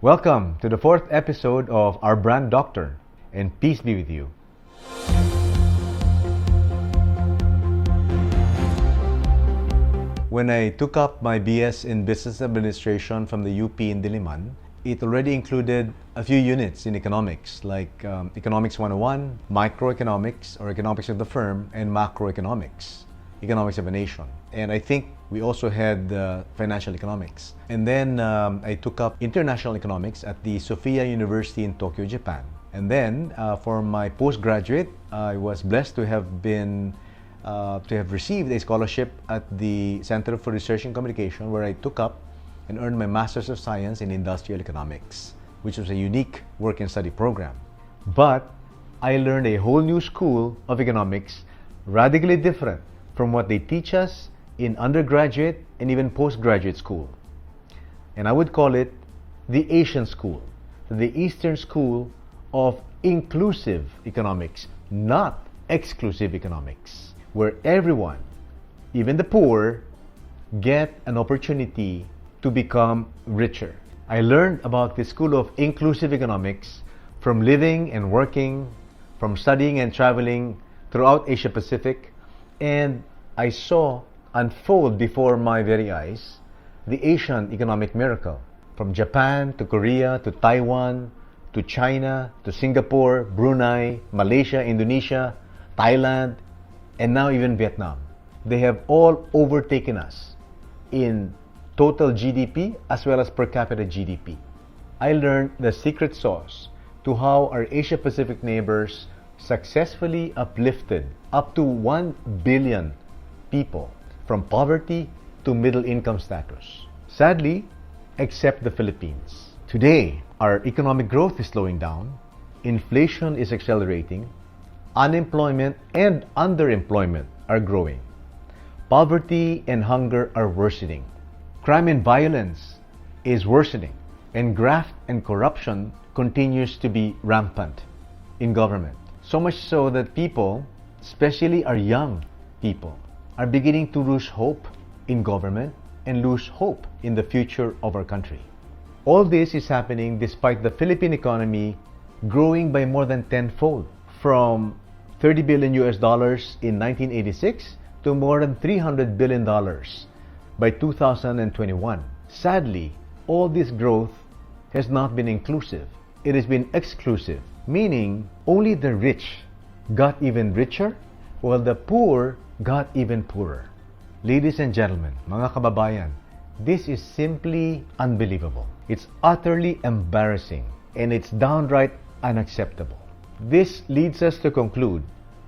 Welcome to the fourth episode of our brand Doctrine, and peace be with you. When I took up my BS in Business Administration from the UP in Diliman, it already included a few units in economics, like Economics 101, Microeconomics, or Economics of the Firm, and Macroeconomics, Economics of a Nation. And I think we also had Financial Economics. And then I took up International Economics at the Sophia University in Tokyo, Japan. And then for my postgraduate, I was blessed to have received a scholarship at the Center for Research and Communication, where I took up and earned my Master's of Science in Industrial Economics, which was a unique work and study program. But I learned a whole new school of economics, radically different from what they teach us in undergraduate and even postgraduate school. And I would call it the Asian school, the Eastern school of inclusive economics, not exclusive economics, where everyone, even the poor, get an opportunity to become richer. I learned about the school of inclusive economics from living and working, from studying and traveling throughout Asia Pacific, and I saw unfold before my very eyes the Asian economic miracle, from Japan to Korea to Taiwan to China to Singapore, Brunei, Malaysia, Indonesia, Thailand, and now even Vietnam. They have all overtaken us in total GDP as well as per capita GDP. I learned the secret sauce to how our Asia Pacific neighbors successfully uplifted up to 1 billion people from poverty to middle income status. Sadly, except the Philippines. Today, our economic growth is slowing down, inflation is accelerating, unemployment and underemployment are growing, poverty and hunger are worsening, crime and violence is worsening, and graft and corruption continues to be rampant in government. So much so that people, especially our young people, are beginning to lose hope in government and lose hope in the future of our country. All this is happening despite the Philippine economy growing by more than tenfold, from $30 billion in 1986 to more than $300 billion by 2021. Sadly, all this growth has not been inclusive. It has been exclusive, meaning only the rich got even richer while the poor got even poorer. Ladies and gentlemen, mga kababayan, this is simply unbelievable. It's utterly embarrassing, and it's downright unacceptable. This leads us to conclude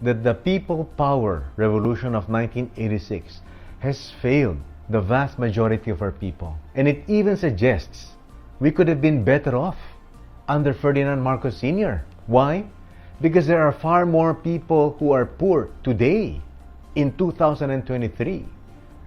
that the people power revolution of 1986 has failed the vast majority of our people. And it even suggests we could have been better off under Ferdinand Marcos Sr. Why? Because there are far more people who are poor today in 2023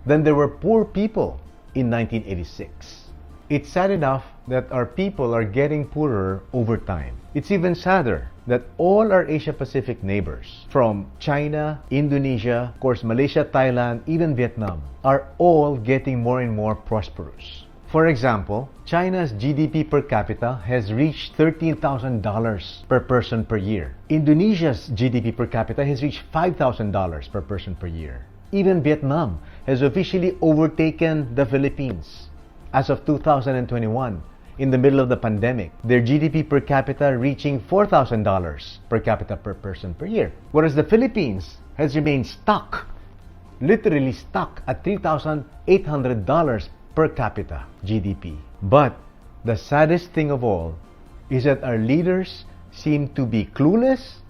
than there were poor people in 1986. It's sad enough that our people are getting poorer over time. It's even sadder that all our Asia Pacific neighbors, from China, Indonesia, of course Malaysia, Thailand, even Vietnam, are all getting more and more prosperous. For example, China's GDP per capita has reached $13,000 per person per year. Indonesia's GDP per capita has reached $5,000 per person per year. Even Vietnam has officially overtaken the Philippines as of 2021, in the middle of the pandemic, their GDP per capita reaching $4,000 per capita per person per year. Whereas the Philippines has remained stuck, literally stuck at $3,800 per capita GDP. But the saddest thing of all is that our leaders seem to be clueless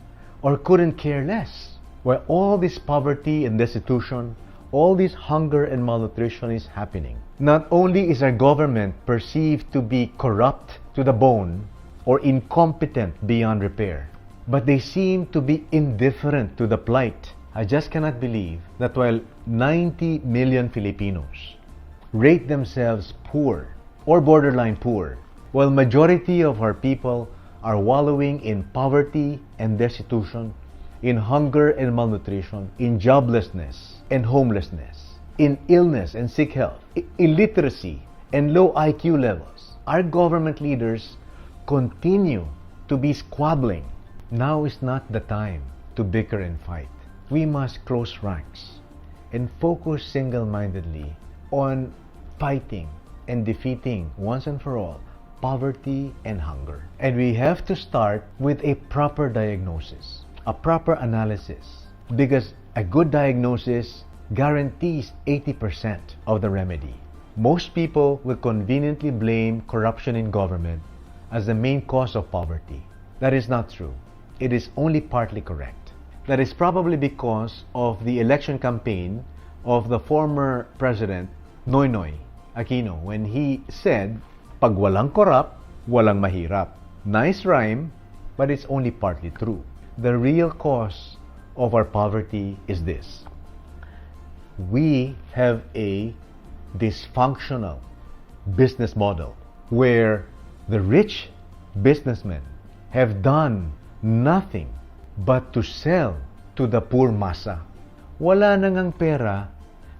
or couldn't care less. While all this poverty and destitution, all this hunger and malnutrition is happening, not only is our government perceived to be corrupt to the bone or incompetent beyond repair, but they seem to be indifferent to the plight. I just cannot believe that while 90 million Filipinos rate themselves poor or borderline poor, while majority of our people are wallowing in poverty and destitution, in hunger and malnutrition, in joblessness and homelessness, in illness and sick health, illiteracy and low IQ levels, our government leaders continue to be squabbling. Now is not the time to bicker and fight. We must close ranks and focus single-mindedly on fighting and defeating once and for all poverty and hunger. And we have to start with a proper diagnosis, a proper analysis, because a good diagnosis guarantees 80% of the remedy. Most people will conveniently blame corruption in government as the main cause of poverty. That is not true. It is only partly correct. That is probably because of the election campaign of the former president, Noynoy Aquino, when he said, "Pag walang corrupt, walang mahirap." Nice rhyme, but it's only partly true. The real cause of our poverty is this. We have a dysfunctional business model where the rich businessmen have done nothing but to sell to the poor masa. Wala na ngang pera,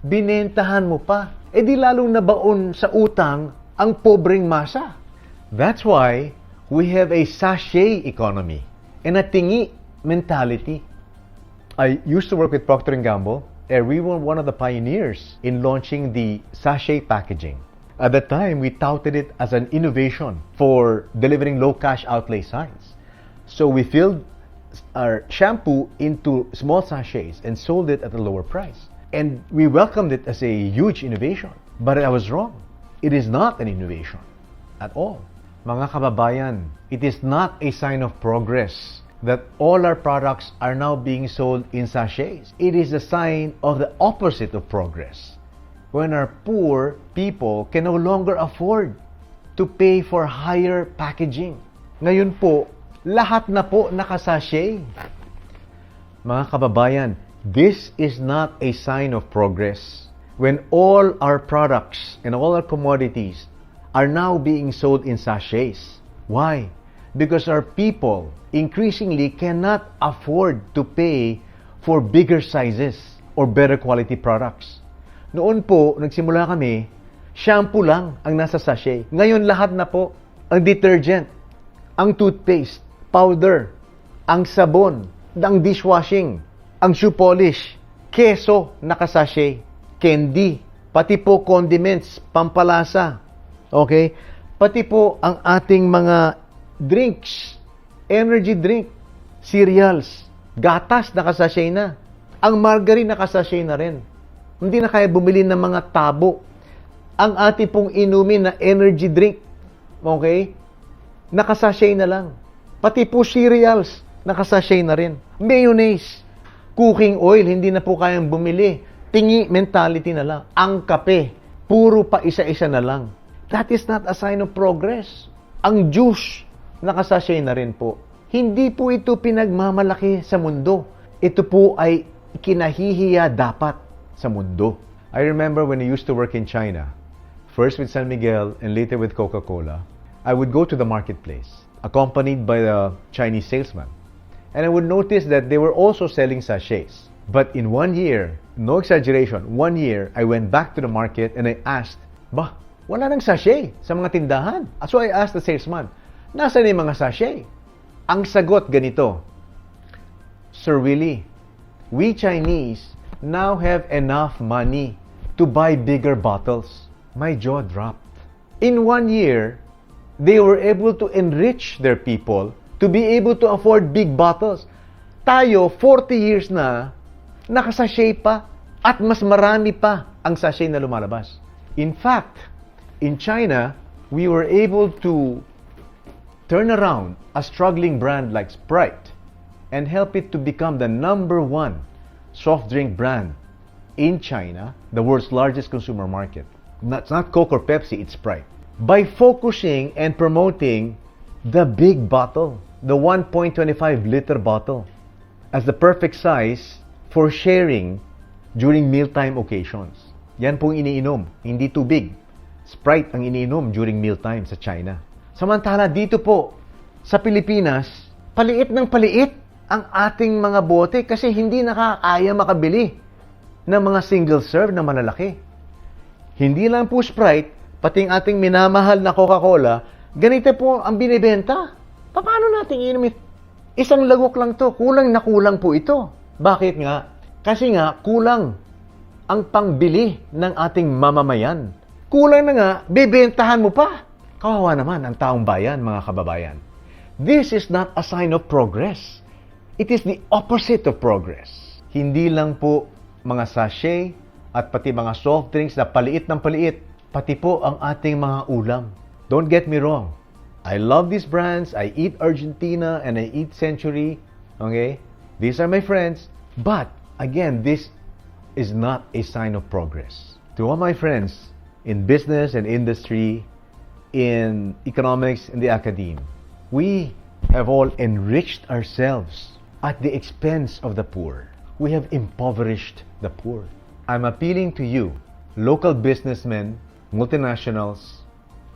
binentahan mo pa. E di lalong nabaon sa utang ang pobreng masa. That's why we have a sachet economy and a tingi mentality. I used to work with Procter & Gamble, and we were one of the pioneers in launching the sachet packaging. At the time, we touted it as an innovation for delivering low cash outlay signs. So we filled our shampoo into small sachets and sold it at a lower price. And we welcomed it as a huge innovation. But I was wrong. It is not an innovation at all. Mga kababayan, it is not a sign of progress that all our products are now being sold in sachets. It is a sign of the opposite of progress. When our poor people can no longer afford to pay for higher packaging. Ngayon po, lahat na po nakasachet. Mga kababayan, this is not a sign of progress. When all our products and all our commodities are now being sold in sachets. Why? Because our people increasingly cannot afford to pay for bigger sizes or better quality products. Noon po, nagsimula kami, shampoo lang ang nasa sachet. Ngayon lahat na po, ang detergent, ang toothpaste, powder, ang sabon, ang dishwashing, ang shoe polish, keso nakasachet, candy, pati po condiments, pampalasa, okay? Pati po ang ating mga drinks, energy drink, cereals, gatas nakasachet na. Ang margarine nakasachet na rin. Hindi na kaya bumili ng mga tabo. Ang ating pong inumin na energy drink, okay? Nakasachet na lang. Pati po cereals, nakasachet na rin. Mayonnaise, cooking oil, hindi na po kayang bumili. Tingi mentality na lang. Ang kape, puro pa isa-isa na lang. That is not a sign of progress. Ang juice, nakasachet na rin po. Hindi po ito pinagmamalaki sa mundo. Ito po ay kinahihiya dapat sa mundo. I remember when I used to work in China, first with San Miguel and later with Coca-Cola, I would go to the marketplace, accompanied by the Chinese salesman. And I would notice that they were also selling sachets. But in 1 year, no exaggeration, 1 year, I went back to the market and I asked, wala nang sachet sa mga tindahan. So I asked the salesman, nasaan yung mga sachet? Ang sagot ganito, Sir Willy, we Chinese now have enough money to buy bigger bottles. My jaw dropped. In 1 year, they were able to enrich their people to be able to afford big bottles. Tayo, 40 years na, nakasachet pa at mas marami pa ang sachet na lumalabas. In fact, in China, we were able to turn around a struggling brand like Sprite and help it to become the #1 soft drink brand in China, the world's largest consumer market. It's not Coke or Pepsi, it's Sprite. By focusing and promoting the big bottle, the 1.25-liter bottle, as the perfect size for sharing during mealtime occasions. Yan pong iniinom, hindi tubig. Sprite ang iniinom during mealtime sa China. Samantala dito po, sa Pilipinas, paliit ng paliit ang ating mga bote kasi hindi nakakaya makabili ng mga single serve na malalaki. Hindi lang po Sprite, pati ang ating minamahal na Coca-Cola, ganito po ang binibenta. Paano natin inumin? Isang lagok lang to, kulang na kulang po ito. Bakit nga? Kasi nga, kulang ang pangbili ng ating mamamayan. Kulang na nga, bibentahan mo pa. Kawawa naman ang taong bayan, mga kababayan. This is not a sign of progress. It is the opposite of progress. Hindi lang po mga sachet at pati mga soft drinks na paliit ng paliit, pati po ang ating mga ulam. Don't get me wrong. I love these brands. I eat Argentina and I eat Century. Okay? These are my friends. But, again, this is not a sign of progress. To all my friends in business and industry, in economics, in the academe, we have all enriched ourselves at the expense of the poor. We have impoverished the poor. I'm appealing to you, local businessmen, multinationals,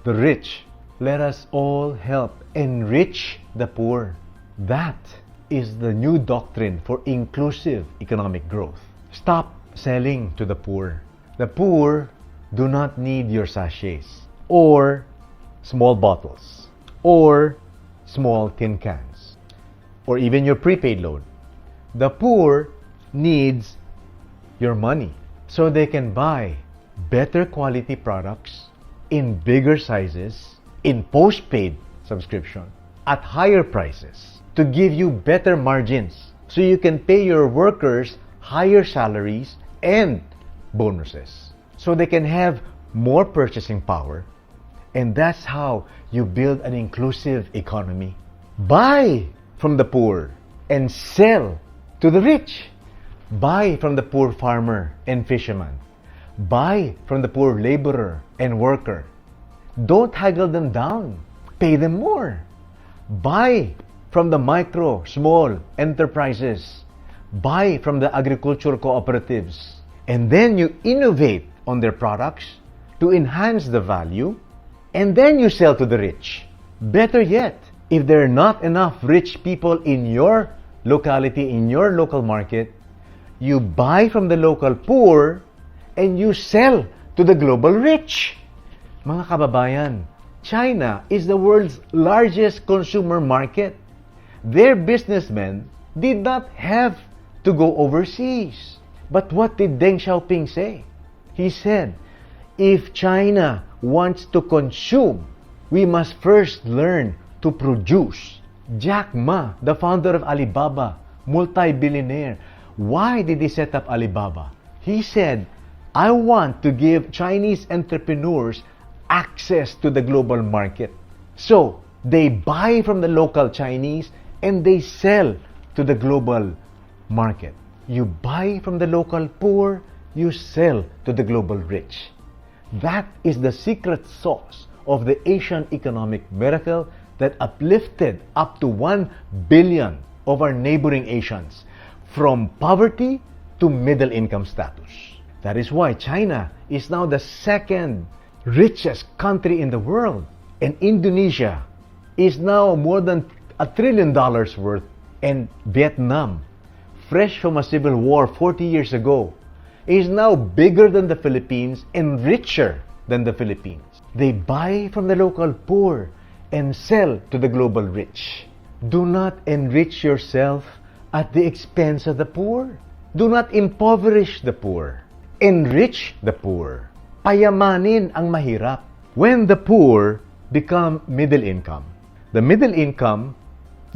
the rich. Let us all help enrich the poor. That is the new doctrine for inclusive economic growth. Stop selling to the poor. The poor do not need your sachets or small bottles or small tin cans or even your prepaid loan. The poor needs your money so they can buy better quality products in bigger sizes, in postpaid subscription, at higher prices to give you better margins so you can pay your workers higher salaries and bonuses so they can have more purchasing power. And that's how you build an inclusive economy. Buy from the poor and sell to the rich. Buy from the poor farmer and fisherman. Buy from the poor laborer and worker. Don't haggle them down. Pay them more. Buy from the micro, small enterprises. Buy from the agricultural cooperatives. And then you innovate on their products to enhance the value, and then you sell to the rich. Better yet, if there are not enough rich people in your locality, in your local market, you buy from the local poor and you sell to the global rich. Mga kababayan, China is the world's largest consumer market. Their businessmen did not have to go overseas. But what did Deng Xiaoping say? He said, if China wants to consume, we must first learn to produce. Jack Ma, the founder of Alibaba, multi-billionaire, why did he set up Alibaba? He said, I want to give Chinese entrepreneurs access to the global market. So, they buy from the local Chinese and they sell to the global market. You buy from the local poor, you sell to the global rich. That is the secret sauce of the Asian economic miracle that uplifted up to 1 billion of our neighboring Asians from poverty to middle income status. That is why China is now the second richest country in the world, and Indonesia is now more than $1 trillion worth, and Vietnam, fresh from a civil war 40 years ago, is now bigger than the Philippines and richer than the Philippines. They buy from the local poor and sell to the global rich. Do not enrich yourself at the expense of the poor. Do not impoverish the poor. Enrich the poor. Payamanin ang mahirap. When the poor become middle income, the middle income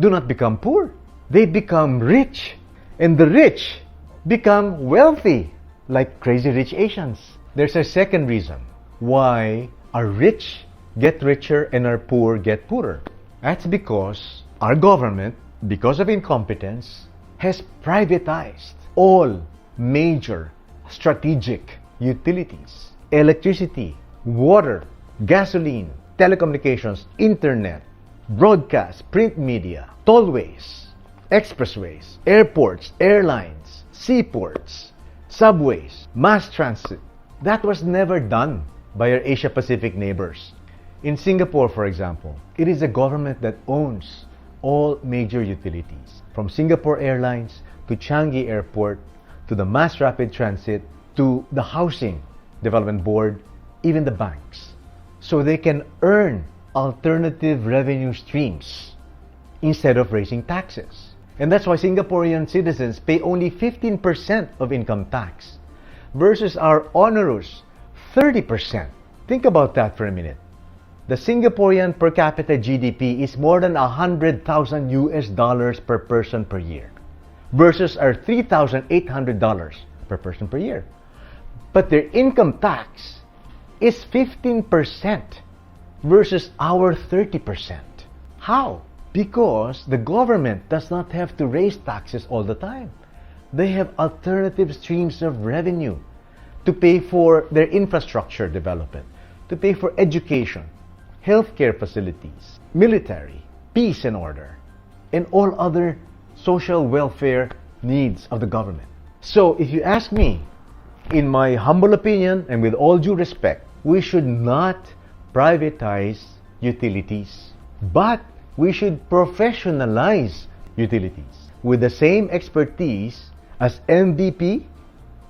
do not become poor. They become rich. And the rich become wealthy, like crazy rich Asians. There's a second reason why our rich get richer and our poor get poorer. That's because our government, because of incompetence, has privatized all major strategic utilities. Electricity, water, gasoline, telecommunications, internet, broadcast, print media, tollways, expressways, airports, airlines, seaports, subways, mass transit. That was never done by our Asia-Pacific neighbors. In Singapore, for example, it is a government that owns all major utilities, from Singapore Airlines to Changi Airport to the Mass Rapid Transit to the Housing Development Board, even the banks. so they can earn alternative revenue streams instead of raising taxes. And that's why Singaporean citizens pay only 15% of income tax versus our onerous 30%. Think about that for a minute. The Singaporean per capita GDP is more than $100,000 per person per year versus our $3,800 per person per year. But their income tax is 15% versus our 30%. How? Because the government does not have to raise taxes all the time. They have alternative streams of revenue to pay for their infrastructure development, to pay for education, healthcare facilities, military, peace and order, and all other social welfare needs of the government. So if you ask me, in my humble opinion and with all due respect, we should not privatize utilities, but we should professionalize utilities with the same expertise as MVP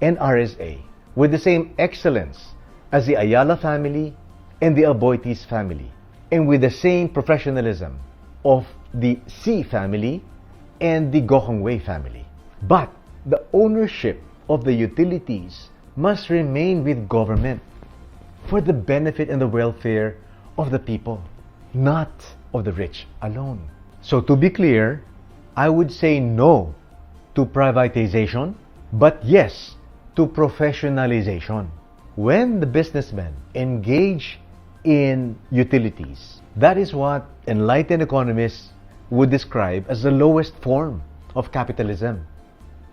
and RSA, with the same excellence as the Ayala family and the Aboitiz family, and with the same professionalism of the C family and the Gokongwei family. But the ownership of the utilities must remain with government for the benefit and the welfare of the people, not of the rich alone. So to be clear, I would say no to privatization, but yes to professionalization. When the businessmen engage in utilities, that is what enlightened economists would describe as the lowest form of capitalism.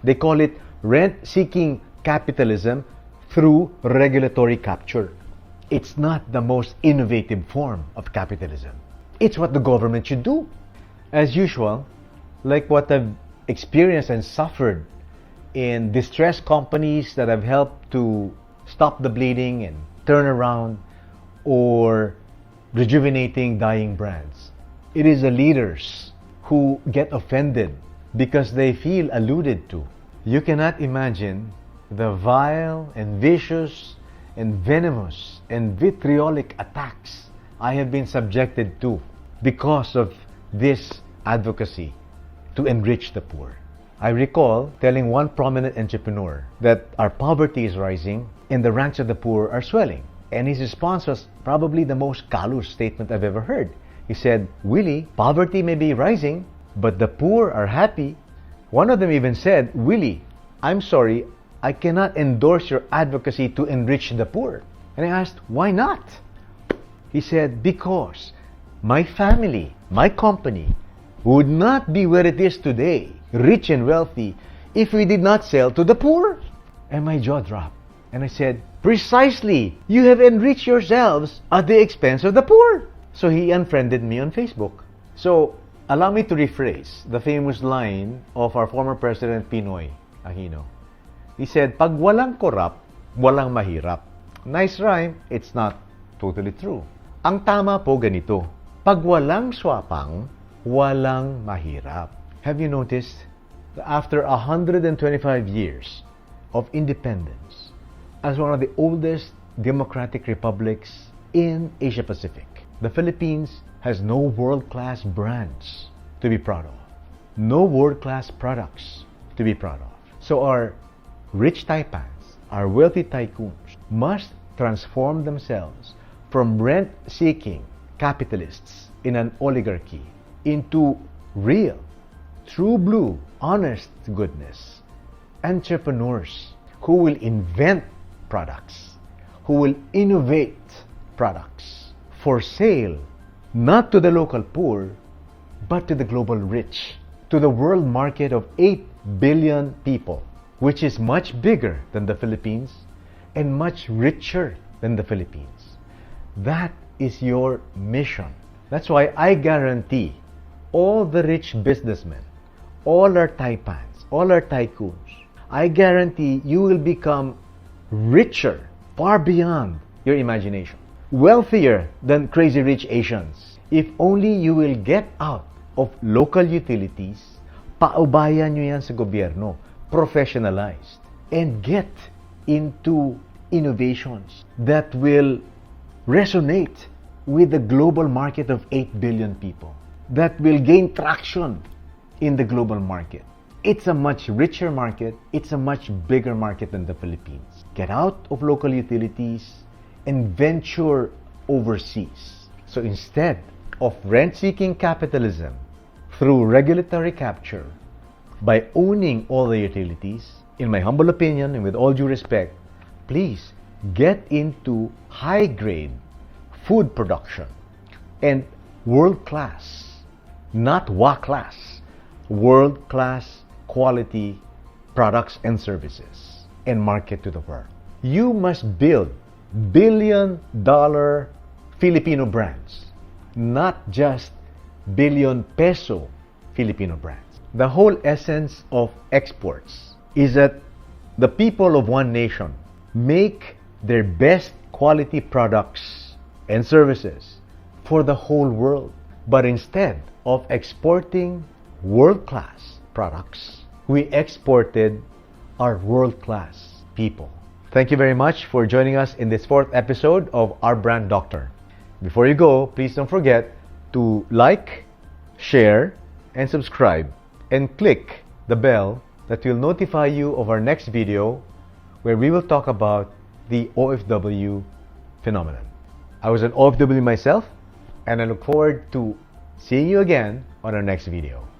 They call it rent-seeking capitalism through regulatory capture. It's not the most innovative form of capitalism. It's what the government should do. As usual, like what I've experienced and suffered in distressed companies that have helped to stop the bleeding and turn around, or rejuvenating dying brands. It is the leaders who get offended because they feel alluded to. You cannot imagine the vile and vicious and venomous and vitriolic attacks I have been subjected to because of this advocacy to enrich the poor. I recall telling one prominent entrepreneur that our poverty is rising and the ranks of the poor are swelling. And his response was probably the most callous statement I've ever heard. He said, "Willy, poverty may be rising, but the poor are happy." One of them even said, "Willy, I'm sorry, I cannot endorse your advocacy to enrich the poor." And I asked, "Why not?" He said, "Because my family, my company, would not be where it is today, rich and wealthy, if we did not sell to the poor." And my jaw dropped. And I said, "Precisely, you have enriched yourselves at the expense of the poor." So he unfriended me on Facebook. So allow me to rephrase the famous line of our former President Pinoy Aquino. He said, "Pag walang korap, walang mahirap." Nice rhyme, it's not totally true. Ang tama po ganito, pag walang swapang, walang mahirap. Have you noticed that after 125 years of independence, as one of the oldest democratic republics in Asia Pacific, the Philippines has no world-class brands to be proud of, no world-class products to be proud of. So our rich taipans, our wealthy tycoons, must transform themselves from rent-seeking capitalists in an oligarchy into real, true blue, honest goodness, entrepreneurs who will invent products, who will innovate products for sale, not to the local poor, but to the global rich, to the world market of 8 billion people, which is much bigger than the Philippines and much richer than the Philippines. That is your mission. That's why I guarantee all the rich businessmen, all our taipans, all our tycoons, I guarantee you will become richer, far beyond your imagination, wealthier than crazy rich Asians, if only you will get out of local utilities, paubayan nyo yan sa gobyerno, professionalized, and get into innovations that will resonate with the global market of 8 billion people, that will gain traction in the global market. It's a much richer market. It's a much bigger market than the Philippines. Get out of local utilities and venture overseas. So instead of rent-seeking capitalism through regulatory capture, by owning all the utilities, in my humble opinion and with all due respect, please get into high-grade food production and world-class, not WA-class, world-class quality products and services and market to the world. You must build billion-dollar Filipino brands, not just billion-peso Filipino brands. The whole essence of exports is that the people of one nation make their best quality products and services for the whole world. But instead of exporting world-class products, we exported our world-class people. Thank you very much for joining us in this 4th episode of Our Brand Doctor. Before you go, please don't forget to like, share, and subscribe, and click the bell that will notify you of our next video, where we will talk about the OFW phenomenon. I was an OFW myself, and I look forward to seeing you again on our next video.